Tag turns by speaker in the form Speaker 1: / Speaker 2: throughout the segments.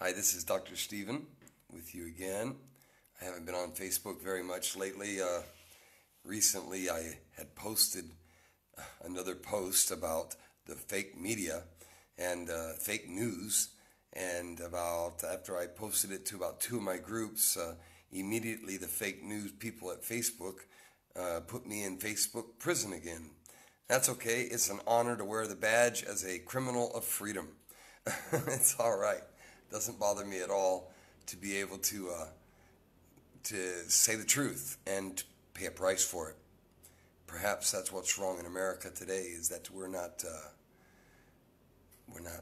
Speaker 1: Hi, this is Dr. Stephen with you again. I haven't been on Facebook very much lately. Recently, I had posted another post about the fake media and fake news, and after I posted it to about two of my groups, immediately the fake news people at Facebook put me in Facebook prison again. That's okay. It's an honor to wear the badge as a criminal of freedom. It's all right. Doesn't bother me at all to be able to say the truth and pay a price for it. Perhaps that's what's wrong in America today, is that we're not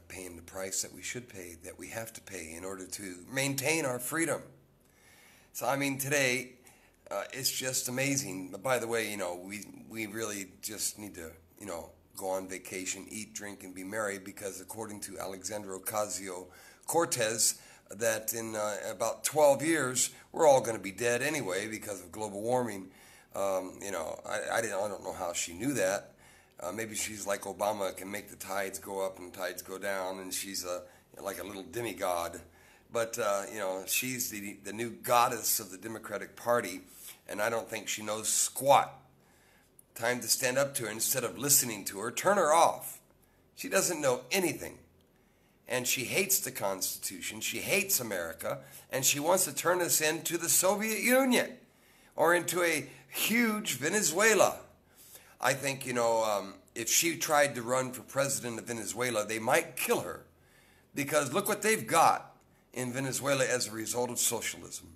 Speaker 1: paying the price that we should pay, that we have to pay in order to maintain our freedom. So I mean, today it's just amazing. But by the way, we really just need to go on vacation, eat, drink, and be merry, because according to Alexandria Ocasio-Cortez, that in about 12 years, we're all going to be dead anyway because of global warming. I don't know how she knew that. Maybe she's like Obama, can make the tides go up and tides go down, and she's like a little demigod. But, she's the new goddess of the Democratic Party, and I don't think she knows squat. Time to stand up to her instead of listening to her. Turn her off. She doesn't know anything. And she hates the Constitution. She hates America. And she wants to turn us into the Soviet Union or into a huge Venezuela. I think, if she tried to run for president of Venezuela, they might kill her. Because look what they've got in Venezuela as a result of socialism.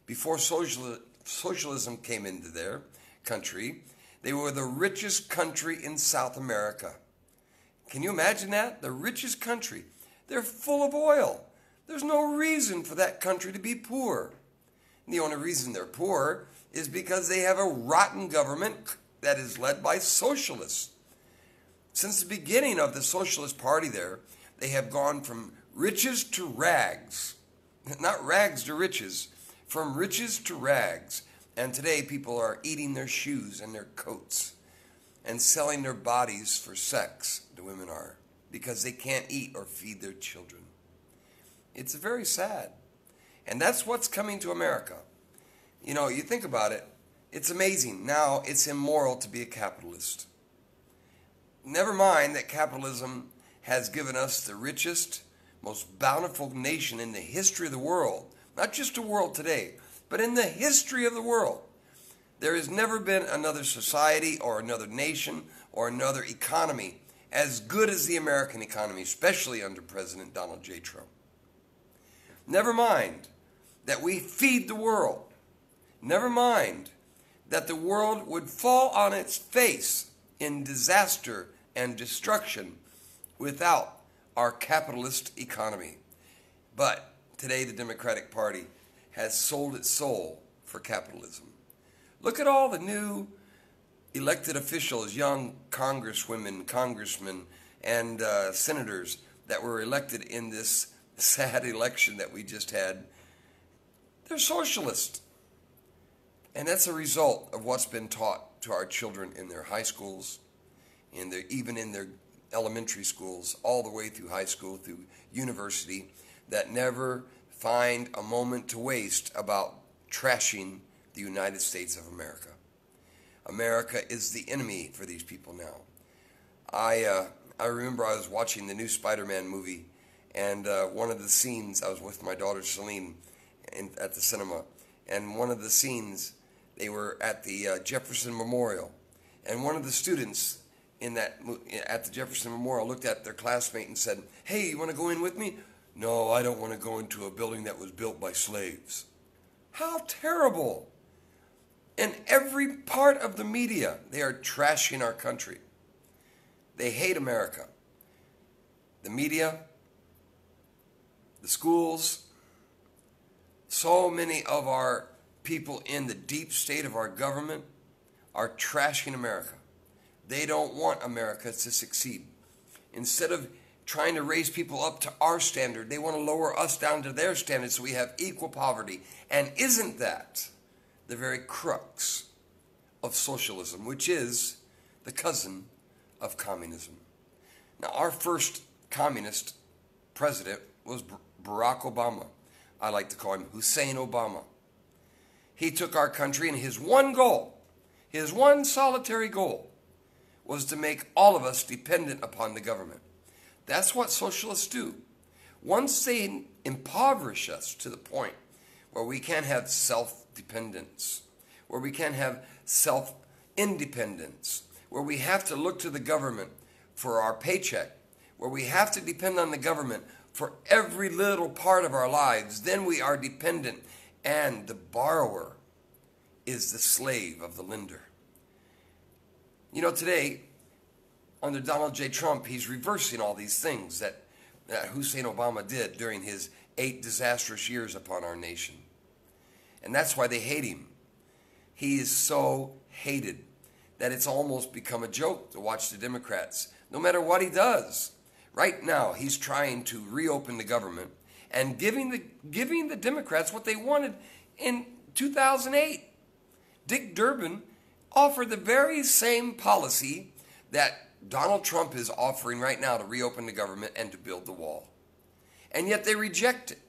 Speaker 1: Before socialism came into their country, they were the richest country in South America. Can you imagine that? The richest country. They're full of oil. There's no reason for that country to be poor. The only reason they're poor is because they have a rotten government that is led by socialists. Since the beginning of the Socialist Party there, they have gone from riches to rags. Not rags to riches, from riches to rags. And today people are eating their shoes and their coats and selling their bodies for sex, the women are, because they can't eat or feed their children. It's very sad. And that's what's coming to America. You think about it, it's amazing. Now it's immoral to be a capitalist. Never mind that capitalism has given us the richest, most bountiful nation in the history of the world. Not just the world today, but in the history of the world. There has never been another society or another nation or another economy as good as the American economy, especially under President Donald J. Trump. Never mind that we feed the world. Never mind that the world would fall on its face in disaster and destruction without our capitalist economy. But today the Democratic Party has sold its soul for capitalism. Look at all the new elected officials, young congresswomen, congressmen, and senators that were elected in this sad election that we just had. They're socialist. And that's a result of what's been taught to our children in their high schools, even in their elementary schools, all the way through high school, through university, that never find a moment to waste about trashing the United States of America. America is the enemy for these people now. I remember I was watching the new Spider-Man movie, and one of the scenes, I was with my daughter Celine at the cinema, and one of the scenes, they were at the Jefferson Memorial, and one of the students at the Jefferson Memorial looked at their classmate and said, "Hey, you want to go in with me?" "No, I don't want to go into a building that was built by slaves." How terrible. In every part of the media, they are trashing our country. They hate America. The media, the schools, so many of our people in the deep state of our government are trashing America. They don't want America to succeed. Instead of trying to raise people up to our standard, they want to lower us down to their standard so we have equal poverty. And isn't that the very crux of socialism, which is the cousin of communism? Now, our first communist president was Barack Obama. I like to call him Hussein Obama. He took our country, and his one goal, his one solitary goal, was to make all of us dependent upon the government. That's what socialists do. Once they impoverish us to the point where we can't have self-dependence, where we can't have self-independence, where we have to look to the government for our paycheck, where we have to depend on the government for every little part of our lives, then we are dependent, and the borrower is the slave of the lender. You know, today, under Donald J. Trump, he's reversing all these things that Hussein Obama did during his 8 disastrous years upon our nation. And that's why they hate him. He is so hated that it's almost become a joke to watch the Democrats, no matter what he does. Right now, he's trying to reopen the government and giving the Democrats what they wanted in 2008. Dick Durbin offered the very same policy that Donald Trump is offering right now to reopen the government and to build the wall. And yet they reject it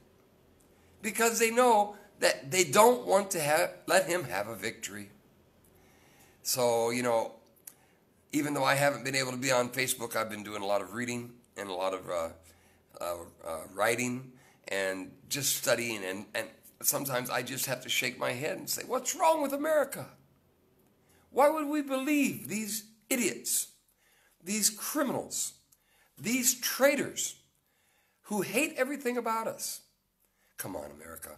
Speaker 1: because they know that they don't want to let him have a victory. So, you know, even though I haven't been able to be on Facebook, I've been doing a lot of reading and a lot of writing and just studying. And sometimes I just have to shake my head and say, what's wrong with America? Why would we believe these idiots, these criminals, these traitors who hate everything about us? Come on, America.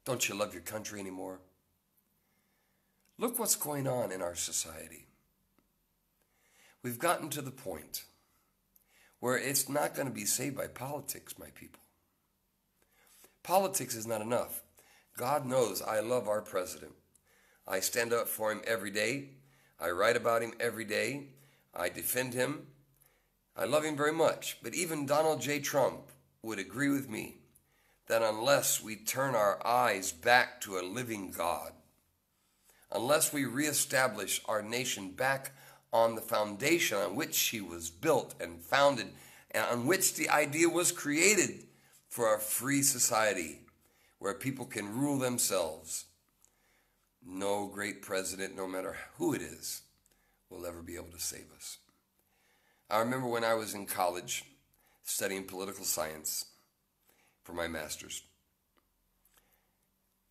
Speaker 1: Don't you love your country anymore? Look what's going on in our society. We've gotten to the point where it's not going to be saved by politics, my people. Politics is not enough. God knows I love our president. I stand up for him every day. I write about him every day. I defend him. I love him very much. But even Donald J. Trump would agree with me that unless we turn our eyes back to a living God, unless we reestablish our nation back on the foundation on which she was built and founded, and on which the idea was created for a free society where people can rule themselves, no great president, no matter who it is, will ever be able to save us. I remember when I was in college studying political science for my master's,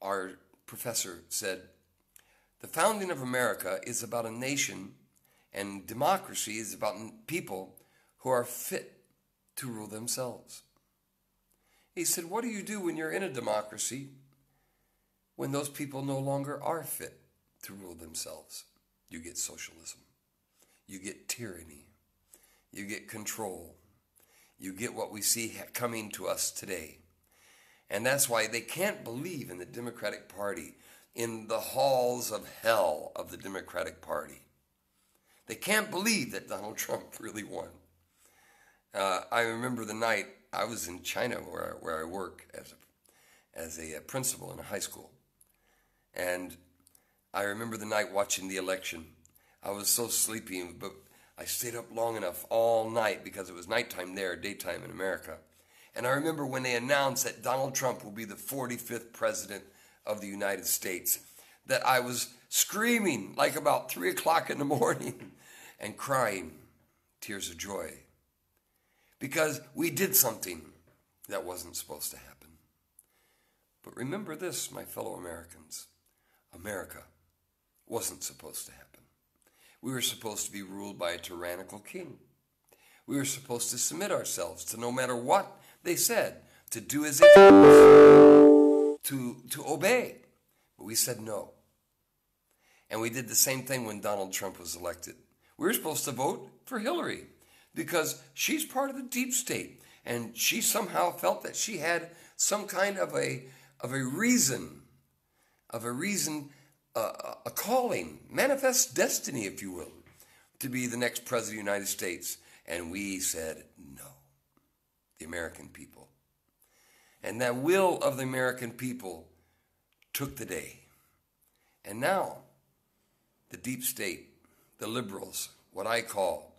Speaker 1: our professor said, the founding of America is about a nation, and democracy is about people who are fit to rule themselves. He said, what do you do when you're in a democracy when those people no longer are fit to rule themselves? You get socialism. You get tyranny. You get control. You get what we see coming to us today. And that's why they can't believe in the Democratic Party, in the halls of hell of the Democratic Party. They can't believe that Donald Trump really won. I remember the night I was in China where I work as a principal in a high school. And I remember the night watching the election. I was so sleepy, but I stayed up long enough all night because it was nighttime there, daytime in America. And I remember when they announced that Donald Trump will be the 45th president of the United States, that I was screaming like about 3 o'clock in the morning and crying tears of joy because we did something that wasn't supposed to happen. But remember this, my fellow Americans, America wasn't supposed to happen. We were supposed to be ruled by a tyrannical king. We were supposed to submit ourselves to no matter what they said, to do as they told us, to obey. But we said no. And we did the same thing when Donald Trump was elected. We were supposed to vote for Hillary because she's part of the deep state. And she somehow felt that she had some kind of a reason, a calling, manifest destiny, if you will, to be the next president of the United States. And we said no, the American people. And that will of the American people took the day. And now, the deep state, the liberals, what I call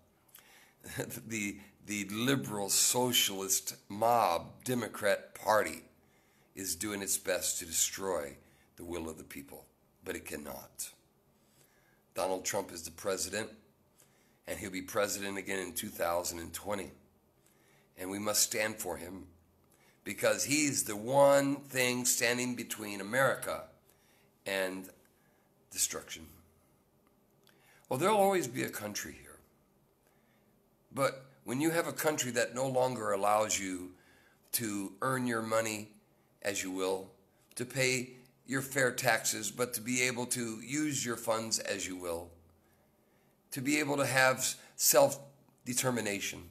Speaker 1: the the liberal socialist mob Democrat Party is doing its best to destroy the will of the people, but it cannot. Donald Trump is the president, and he'll be president again in 2020. And we must stand for him because he's the one thing standing between America and destruction. Well, there'll always be a country here. But when you have a country that no longer allows you to earn your money as you will, to pay your fair taxes, but to be able to use your funds as you will, to be able to have self-determination,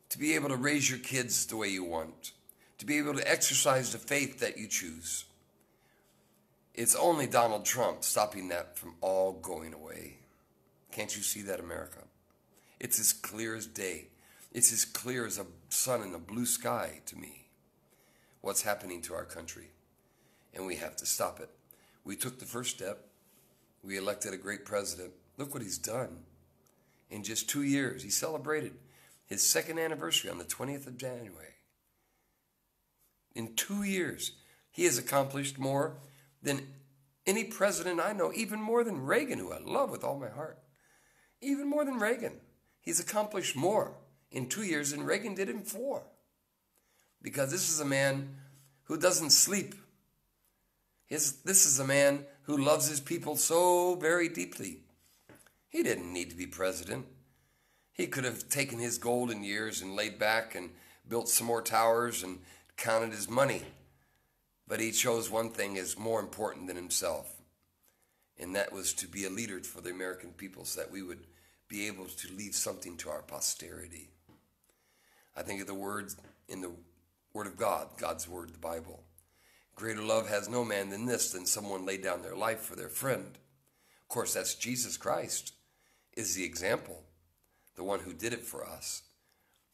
Speaker 1: to be able to raise your kids the way you want, to be able to exercise the faith that you choose. It's only Donald Trump stopping that from all going away. Can't you see that, America? It's as clear as day. It's as clear as a sun in the blue sky to me, what's happening to our country. And we have to stop it. We took the first step. We elected a great president. Look what he's done. In just 2 years, he celebrated his second anniversary on the 20th of January. In 2 years, he has accomplished more than any president I know, even more than Reagan, who I love with all my heart. Even more than Reagan. He's accomplished more in 2 years than Reagan did in 4. Because this is a man who doesn't sleep. This is a man who loves his people so very deeply. He didn't need to be president. He could have taken his golden years and laid back and built some more towers and counted his money. But he chose one thing as more important than himself, and that was to be a leader for the American people so that we would be able to leave something to our posterity. I think of the words in the Word of God, God's Word, the Bible. Greater love has no man than this, than someone lay down their life for their friend. Of course, that's Jesus Christ is the example, the one who did it for us.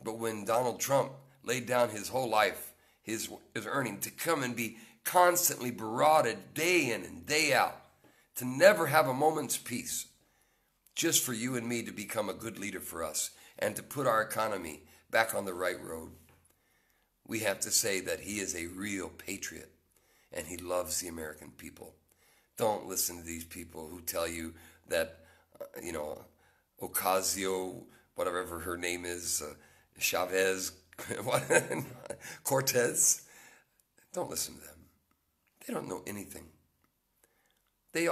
Speaker 1: But when Donald Trump laid down his whole life, his earning, to come and be constantly barraged day in and day out, to never have a moment's peace, just for you and me to become a good leader for us and to put our economy back on the right road, we have to say that he is a real patriot and he loves the American people. Don't listen to these people who tell you that, Ocasio, whatever her name is, Chavez, Cortez. Don't listen to them. They don't know anything.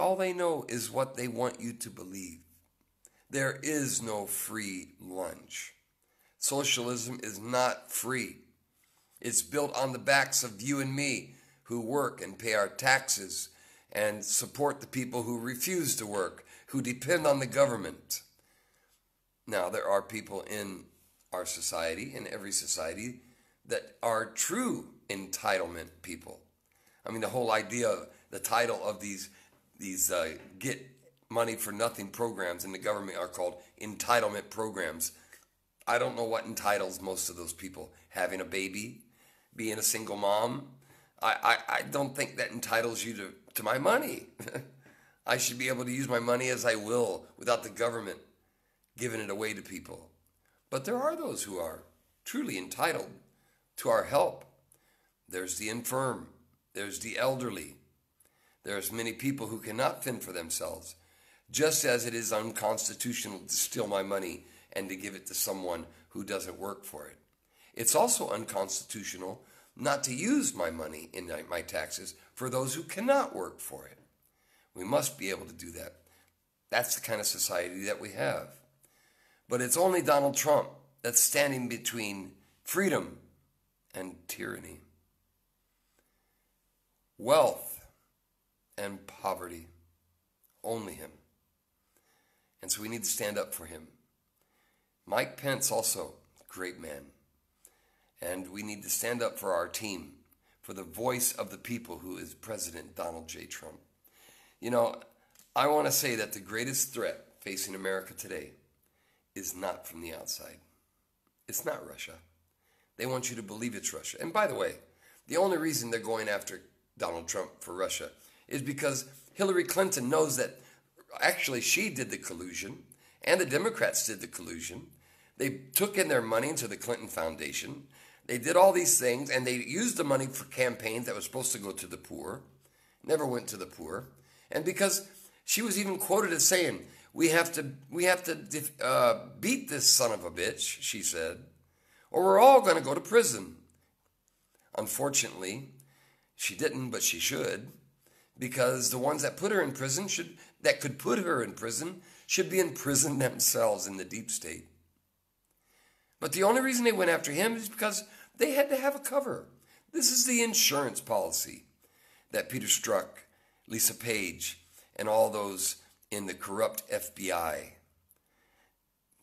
Speaker 1: All they know is what they want you to believe. There is no free lunch. Socialism is not free. It's built on the backs of you and me who work and pay our taxes and support the people who refuse to work, who depend on the government. Now, there are people in our society, in every society, that are true entitlement people. I mean, the whole idea, the title of these get money for nothing programs in the government are called entitlement programs. I don't know what entitles most of those people. Having a baby, being a single mom. I don't think that entitles you to my money. I should be able to use my money as I will without the government giving it away to people. But there are those who are truly entitled to our help. There's the infirm. There's the elderly. There's many people who cannot fend for themselves, just as it is unconstitutional to steal my money and to give it to someone who doesn't work for it. It's also unconstitutional not to use my money in my taxes for those who cannot work for it. We must be able to do that. That's the kind of society that we have. But it's only Donald Trump that's standing between freedom and tyranny, wealth and poverty. Only him. And so we need to stand up for him. Mike Pence also, great man. And we need to stand up for our team, for the voice of the people who is President Donald J. Trump. I want to say that the greatest threat facing America today is not from the outside. It's not Russia. They want you to believe it's Russia. And by the way, the only reason they're going after Donald Trump for Russia is because Hillary Clinton knows that actually she did the collusion and the Democrats did the collusion. They took in their money into the Clinton Foundation. They did all these things, and they used the money for campaigns that was supposed to go to the poor, never went to the poor. And because she was even quoted as saying, we have to beat this son of a bitch, she said, or we're all going to go to prison. Unfortunately, she didn't, but she should, because the ones that put her in prison that could put her in prison should be in prison themselves in the deep state. But the only reason they went after him is because they had to have a cover. This is the insurance policy that Peter Strzok, Lisa Page, and all those in the corrupt FBI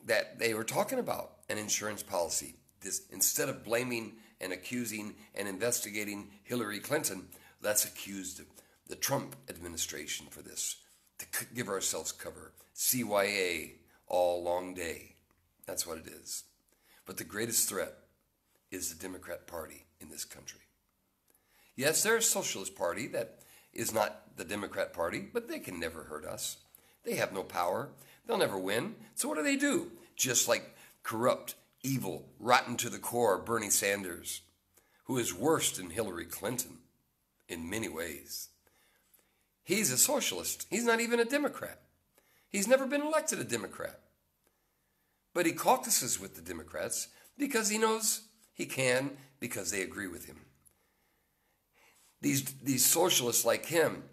Speaker 1: that they were talking about, an insurance policy. This, instead of blaming and accusing and investigating Hillary Clinton, let's accuse the Trump administration for this, to give ourselves cover. CYA all long day. That's what it is. But the greatest threat is the Democrat Party in this country. Yes, there's a Socialist Party that is not the Democrat Party, but they can never hurt us. They have no power. They'll never win. So what do? Just like corrupt, evil, rotten to the core Bernie Sanders, who is worse than Hillary Clinton in many ways. He's a socialist. He's not even a Democrat. He's never been elected a Democrat. But he caucuses with the Democrats because he knows he can, because they agree with him. These socialists like him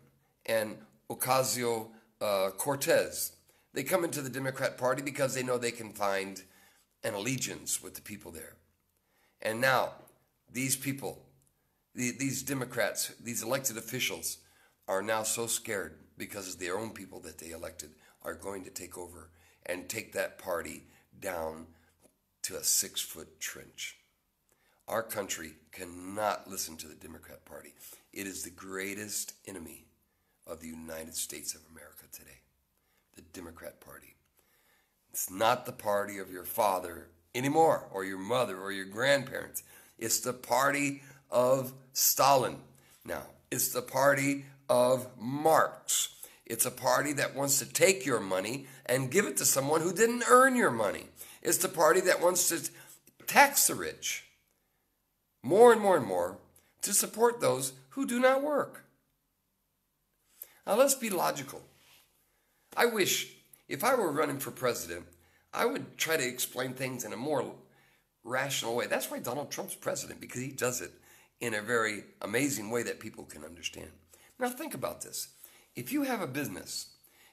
Speaker 1: and Ocasio-Cortez, they come into the Democrat Party because they know they can find an allegiance with the people there. And now, these people, these Democrats, these elected officials, are now so scared because their own people that they elected are going to take over and take that party down to a 6-foot trench. Our country cannot listen to the Democrat Party. It is the greatest enemy of the United States of America today, the Democrat Party. It's not the party of your father anymore, or your mother, or your grandparents. It's the party of Stalin. Now, it's the party of Marx. It's a party that wants to take your money and give it to someone who didn't earn your money. It's the party that wants to tax the rich more and more and more to support those who do not work. Now let's be logical. I wish if I were running for president, I would try to explain things in a more rational way. That's why Donald Trump's president, because he does it in a very amazing way that people can understand. Now think about this. If you have a business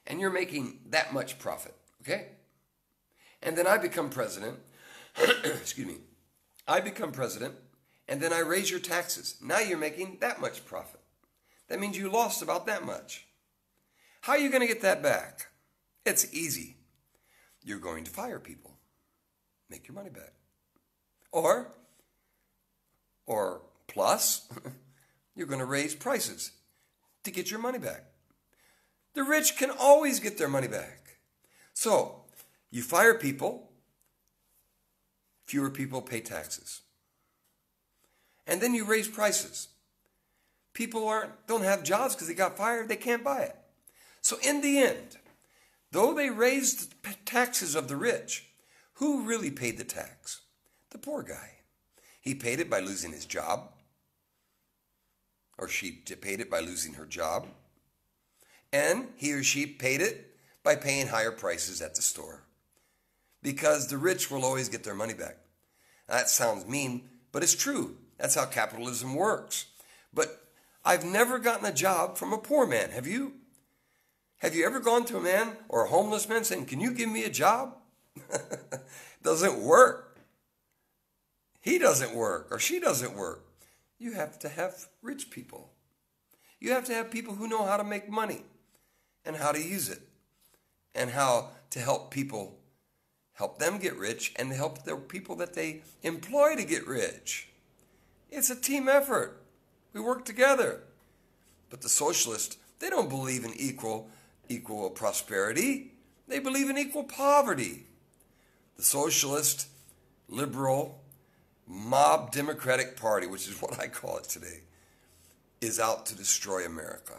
Speaker 1: and you're making that much profit, okay? And then I become president, excuse me, I become president, and then I raise your taxes. Now you're making that much profit. That means you lost about that much. How are you going to get that back? It's easy. You're going to fire people. Make your money back. Or plus, you're going to raise prices to get your money back. The rich can always get their money back. So, you fire people, fewer people pay taxes. And then you raise prices. People don't have jobs because they got fired, they can't buy it. So in the end, though they raised the taxes of the rich, who really paid the tax? The poor guy. He paid it by losing his job, or she paid it by losing her job, and he or she paid it by paying higher prices at the store. Because the rich will always get their money back. That sounds mean, but it's true. That's how capitalism works. But I've never gotten a job from a poor man. Have you? Have you ever gone to a man or a homeless man saying, "Can you give me a job?" Doesn't work. He doesn't work, or she doesn't work. You have to have rich people. You have to have people who know how to make money and how to use it and how to help people, help them get rich and help the people that they employ to get rich. It's a team effort. We work together. But the socialists, they don't believe in equal prosperity. They believe in equal poverty. The Socialist-Liberal-Mop Democratic Party, which is what I call it today, is out to destroy America.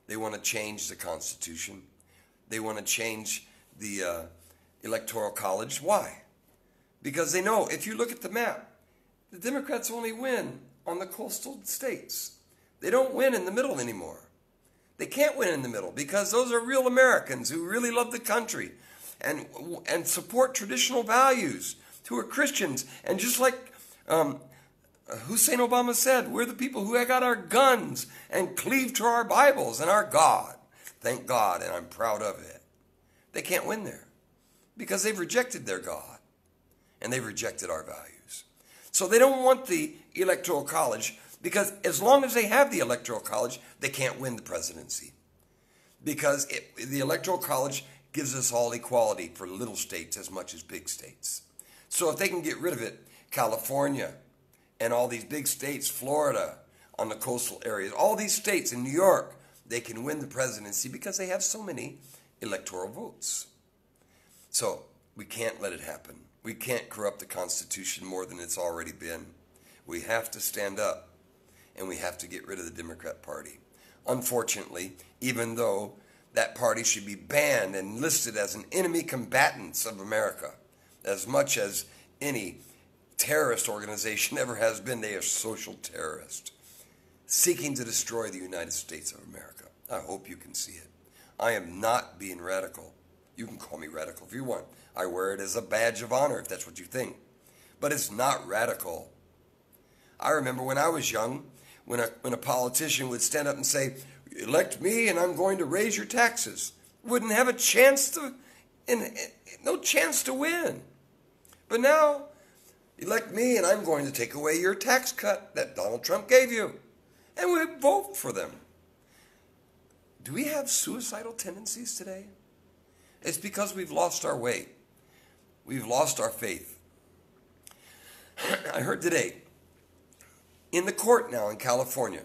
Speaker 1: They want to change the Constitution. They want to change the Electoral College. Why? Because they know if you look at the map, the Democrats only win on the coastal states. They don't win in the middle anymore. They can't win in the middle because those are real Americans who really love the country and support traditional values, who are Christians. And just like Hussein Obama said, we're the people who got our guns and cleave to our Bibles and our God. Thank God, and I'm proud of it. They can't win there because they've rejected their God and they've rejected our values. So they don't want the Electoral College because as long as they have the Electoral College, they can't win the presidency. Because the Electoral College gives us all equality for little states as much as big states. So if they can get rid of it, California and all these big states, Florida on the coastal areas, all these states in New York, they can win the presidency because they have so many electoral votes. So we can't let it happen. We can't corrupt the Constitution more than it's already been. We have to stand up and we have to get rid of the Democrat Party. Unfortunately, even though that party should be banned and listed as an enemy combatant of America, as much as any terrorist organization ever has been, they are social terrorists, seeking to destroy the United States of America. I hope you can see it. I am not being radical. You can call me radical if you want. I wear it as a badge of honor if that's what you think. But it's not radical. I remember when I was young, when a politician would stand up and say, elect me and I'm going to raise your taxes. Wouldn't have a chance to, no chance to win. But now, elect me and I'm going to take away your tax cut that Donald Trump gave you. And we vote for them. Do we have suicidal tendencies today? It's because we've lost our way. We've lost our faith. I heard today, in the court now in California,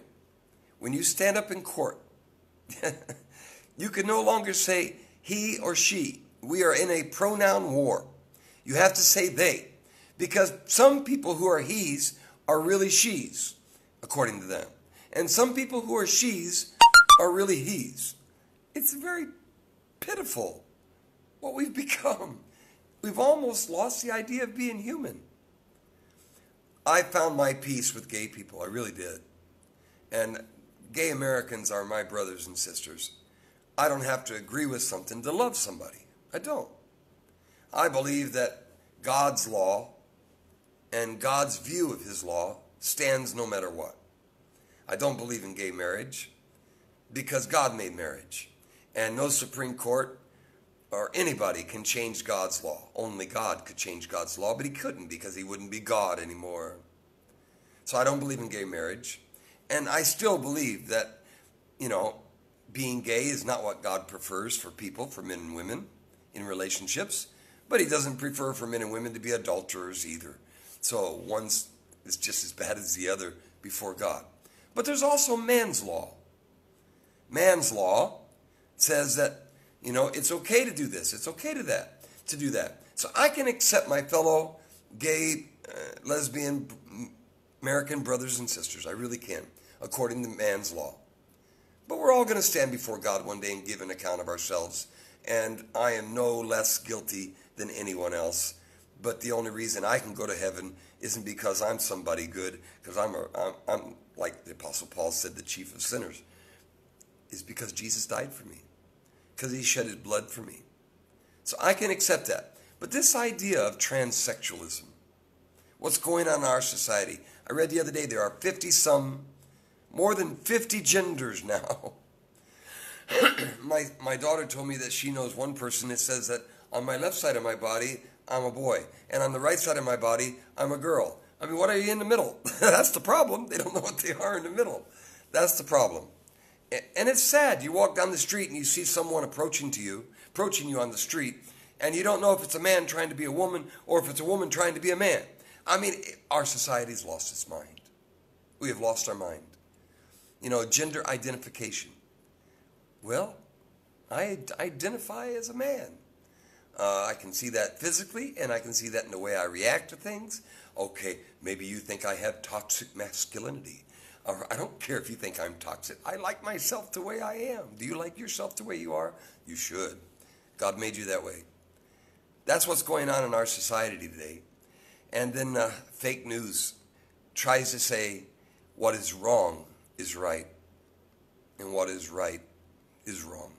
Speaker 1: when you stand up in court, you can no longer say he or she. We are in a pronoun war. You have to say they, because some people who are he's are really she's, according to them. And some people who are she's are really he's. It's very pitiful what we've become. We've almost lost the idea of being human. I found my peace with gay people. I really did. And gay Americans are my brothers and sisters. I don't have to agree with something to love somebody. I don't. I believe that God's law and God's view of his law stands no matter what. I don't believe in gay marriage because God made marriage. And no Supreme Court or anybody can change God's law. Only God could change God's law, but he couldn't because he wouldn't be God anymore. So I don't believe in gay marriage. And I still believe that, being gay is not what God prefers for people, for men and women in relationships. But he doesn't prefer for men and women to be adulterers either. So one's is just as bad as the other before God. But there's also man's law. Man's law says that, it's okay to do this. It's okay to do that. So I can accept my fellow gay, lesbian, American brothers and sisters. I really can, according to man's law. But we're all going to stand before God one day and give an account of ourselves. And I am no less guilty than anyone else. But the only reason I can go to heaven isn't because I'm somebody good, because I'm like the Apostle Paul said, the chief of sinners. Is because Jesus died for me. Because he shed his blood for me. So I can accept that. But this idea of transsexualism, what's going on in our society? I read the other day there are more than 50 genders now. My daughter told me that she knows one person that says that on my left side of my body, I'm a boy. And on the right side of my body, I'm a girl. I mean, what are you in the middle? That's the problem. They don't know what they are in the middle. That's the problem. And it's sad. You walk down the street and you see someone approaching you on the street, and you don't know if it's a man trying to be a woman or if it's a woman trying to be a man. I mean, our society's lost its mind. We have lost our mind. Gender identification. Well, I identify as a man. I can see that physically, and I can see that in the way I react to things. Okay, maybe you think I have toxic masculinity. I don't care if you think I'm toxic. I like myself the way I am. Do you like yourself the way you are? You should. God made you that way. That's what's going on in our society today. And then fake news tries to say what is wrong is right and what is right is wrong.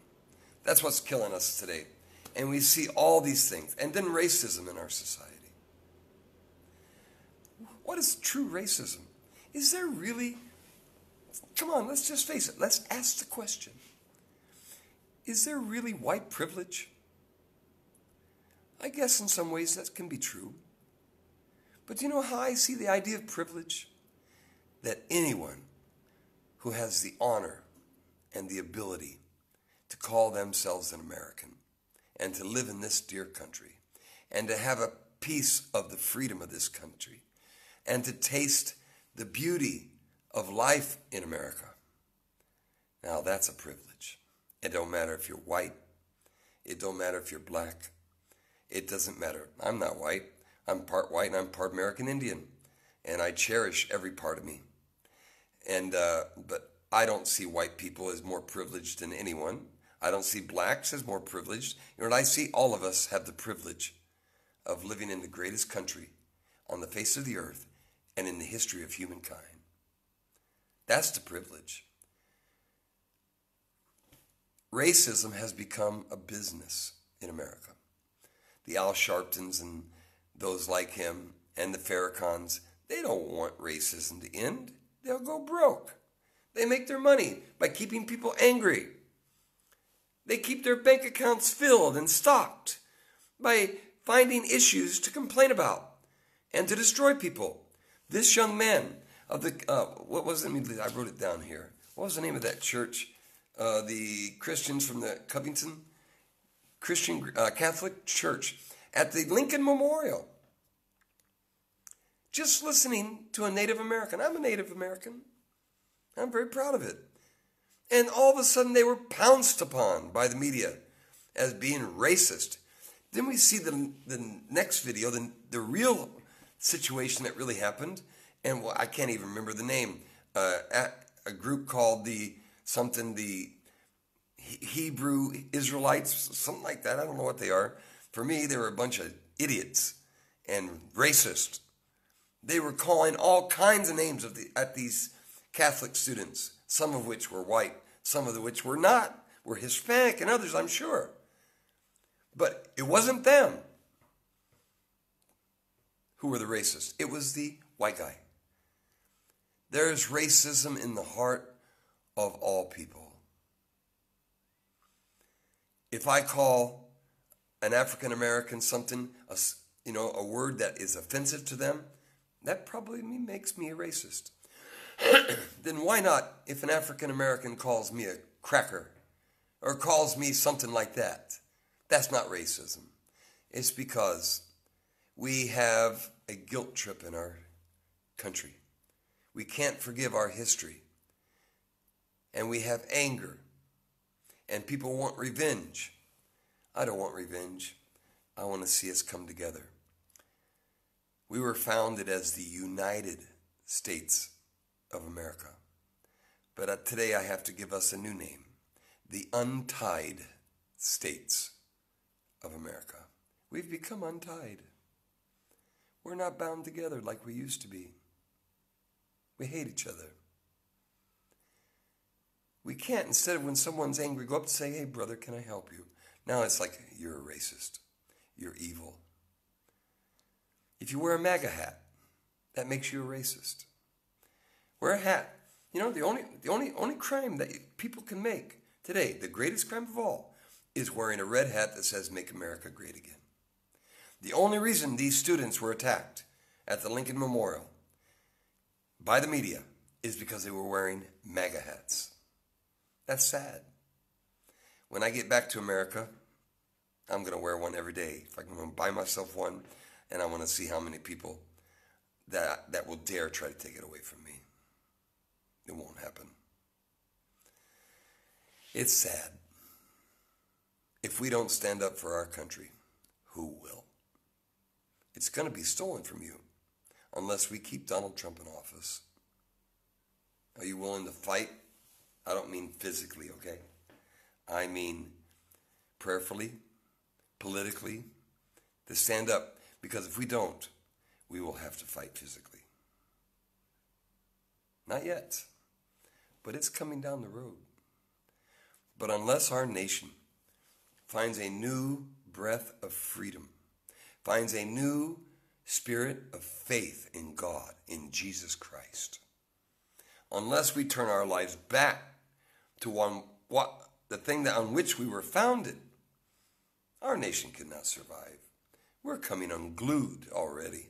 Speaker 1: That's what's killing us today. And we see all these things. And then racism in our society. What is true racism? Is there really... Come on, let's just face it. Let's ask the question. Is there really white privilege? I guess in some ways that can be true. But do you know how I see the idea of privilege? That anyone who has the honor and the ability to call themselves an American and to live in this dear country and to have a piece of the freedom of this country and to taste the beauty of life in America. Now that's a privilege. It don't matter if you're white. It don't matter if you're black. It doesn't matter. I'm not white. I'm part white and I'm part American Indian. And I cherish every part of me. And but I don't see white people as more privileged than anyone. I don't see blacks as more privileged. You know what I see? All of us have the privilege of living in the greatest country on the face of the earth and in the history of humankind. That's the privilege. Racism has become a business in America. The Al Sharptons and those like him and the Farrakhan's, they don't want racism to end. They'll go broke. They make their money by keeping people angry. They keep their bank accounts filled and stocked by finding issues to complain about and to destroy people. This young man of the, what was the name? I wrote it down here. What was the name of that church? The Christians from the Covington Christian Catholic Church at the Lincoln Memorial. Just listening to a Native American. I'm a Native American. I'm very proud of it. And all of a sudden they were pounced upon by the media as being racist. Then we see the next video, the real situation that really happened. And well, I can't even remember the name. A group called the Hebrew Israelites, something like that. I don't know what they are. For me, they were a bunch of idiots and racist. They were calling all kinds of names at these Catholic students, some of which were white, some of which were not, were Hispanic and others, I'm sure. But it wasn't them who were the racists. It was the white guy. There is racism in the heart of all people. If I call an African American something, a word that is offensive to them, that probably makes me a racist. Then why not, if an African American calls me a cracker or calls me something like that? That's not racism. It's because we have a guilt trip in our country. We can't forgive our history. And we have anger. And people want revenge. I don't want revenge. I want to see us come together. We were founded as the United States of America. But today I have to give us a new name. The Untied States of America. We've become untied. We're not bound together like we used to be. We hate each other. We can't, instead of when someone's angry, go up and say, hey brother, can I help you? Now it's like, you're a racist. You're evil. If you wear a MAGA hat, that makes you a racist. Wear a hat. You know, the only crime that people can make today, the greatest crime of all, is wearing a red hat that says, Make America Great Again. The only reason these students were attacked at the Lincoln Memorial by the media is because they were wearing MAGA hats. That's sad. When I get back to America, I'm going to wear one every day. If I can buy myself one, and I want to see how many people that will dare try to take it away from me. It won't happen. It's sad. If we don't stand up for our country, who will? It's going to be stolen from you unless we keep Donald Trump in office. Are you willing to fight? I don't mean physically, okay? I mean prayerfully, politically, to stand up, because if we don't, we will have to fight physically. Not yet, but it's coming down the road. But unless our nation finds a new breath of freedom, finds a new spirit of faith in God, in Jesus Christ, unless we turn our lives back to the thing on which we were founded, our nation cannot survive. We're coming unglued already,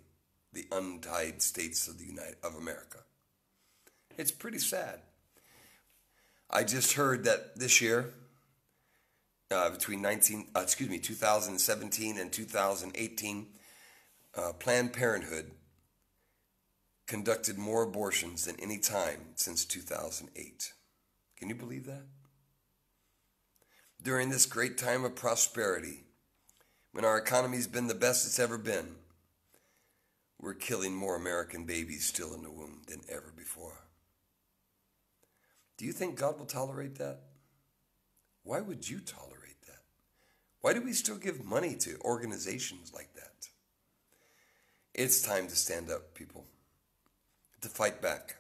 Speaker 1: the untied states of America. It's pretty sad. I just heard that this year, between 2017 and 2018, Planned Parenthood conducted more abortions than any time since 2008. Can you believe that? During this great time of prosperity, when our economy's been the best it's ever been, we're killing more American babies still in the womb than ever before. Do you think God will tolerate that? Why would you tolerate that? Why do we still give money to organizations like that? It's time to stand up, people, to fight back,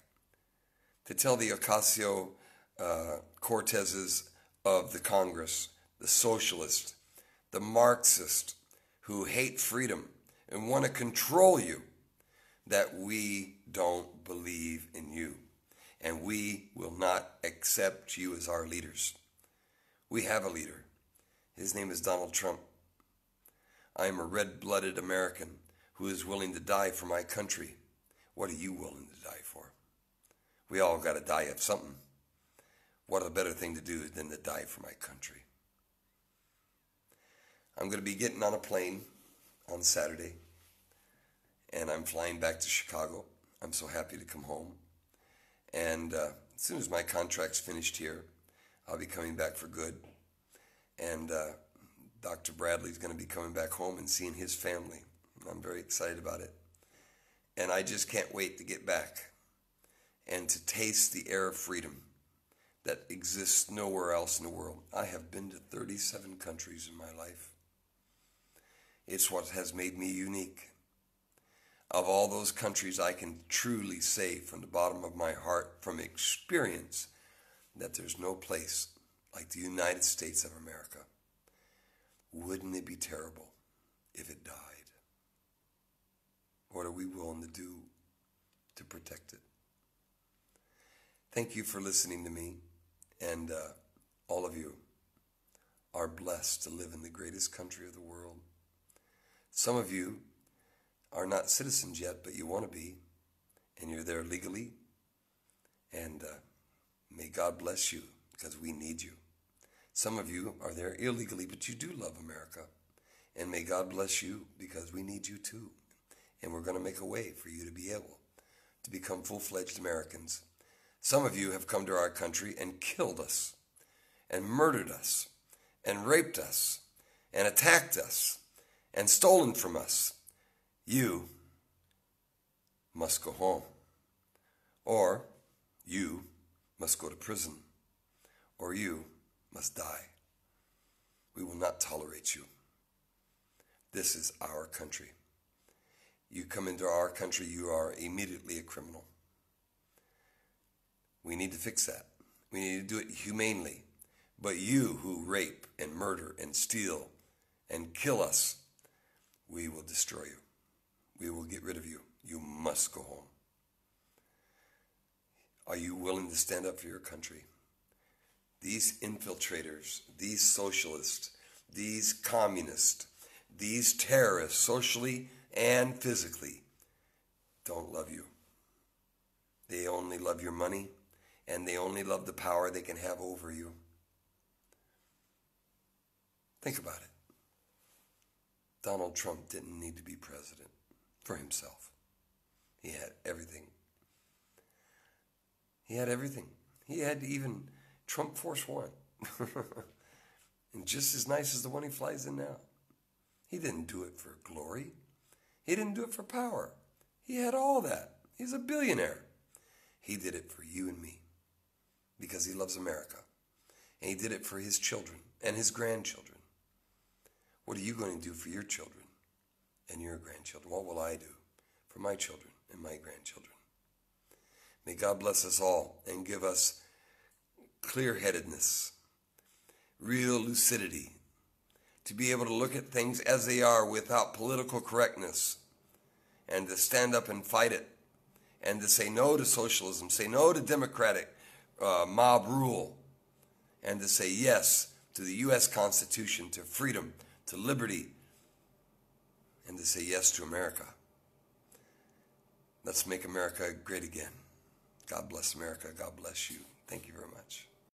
Speaker 1: to tell the Ocasio-Cortezes of the Congress, the socialists, the Marxists who hate freedom and want to control you, that we don't believe in you and we will not accept you as our leaders. We have a leader. His name is Donald Trump. I am a red-blooded American who is willing to die for my country. What are you willing to die for? We all got to die of something. What a better thing to do than to die for my country. I'm going to be getting on a plane on Saturday, and I'm flying back to Chicago. I'm so happy to come home. And as soon as my contract's finished here, I'll be coming back for good. And Dr. Bradley's going to be coming back home and seeing his family. I'm very excited about it. And I just can't wait to get back and to taste the air of freedom that exists nowhere else in the world. I have been to 37 countries in my life. It's what has made me unique. Of all those countries, I can truly say from the bottom of my heart, from experience, that there's no place like the United States of America. Wouldn't it be terrible if it died? What are we willing to do to protect it? Thank you for listening to me, and all of you are blessed to live in the greatest country of the world. Some of you are not citizens yet, but you want to be, and you're there legally, and may God bless you, because we need you. Some of you are there illegally, but you do love America, and may God bless you, because we need you too, and we're going to make a way for you to be able to become full-fledged Americans. Some of you have come to our country and killed us, and murdered us, and raped us, and attacked us, and stolen from us. You must go home, or you must go to prison, or you must die. We will not tolerate you. This is our country. You come into our country, you are immediately a criminal. We need to fix that. We need to do it humanely. But you who rape and murder and steal and kill us, we will destroy you. We will get rid of you. You must go home. Are you willing to stand up for your country? These infiltrators, these socialists, these communists, these terrorists, socially and physically, don't love you. They only love your money, and they only love the power they can have over you. Think about it. Donald Trump didn't need to be president for himself. He had everything. He had everything. He had even Trump Force One. And just as nice as the one he flies in now. He didn't do it for glory. He didn't do it for power. He had all that. He's a billionaire. He did it for you and me because he loves America. And he did it for his children and his grandchildren. What are you going to do for your children? and your grandchildren? What will I do for my children and my grandchildren? May God bless us all and give us clear-headedness, real lucidity, to be able to look at things as they are without political correctness, and to stand up and fight it, and to say no to socialism, say no to democratic mob rule, and to say yes to the U.S. Constitution, to freedom, to liberty, and to say yes to America. Let's make America great again. God bless America. God bless you. Thank you very much.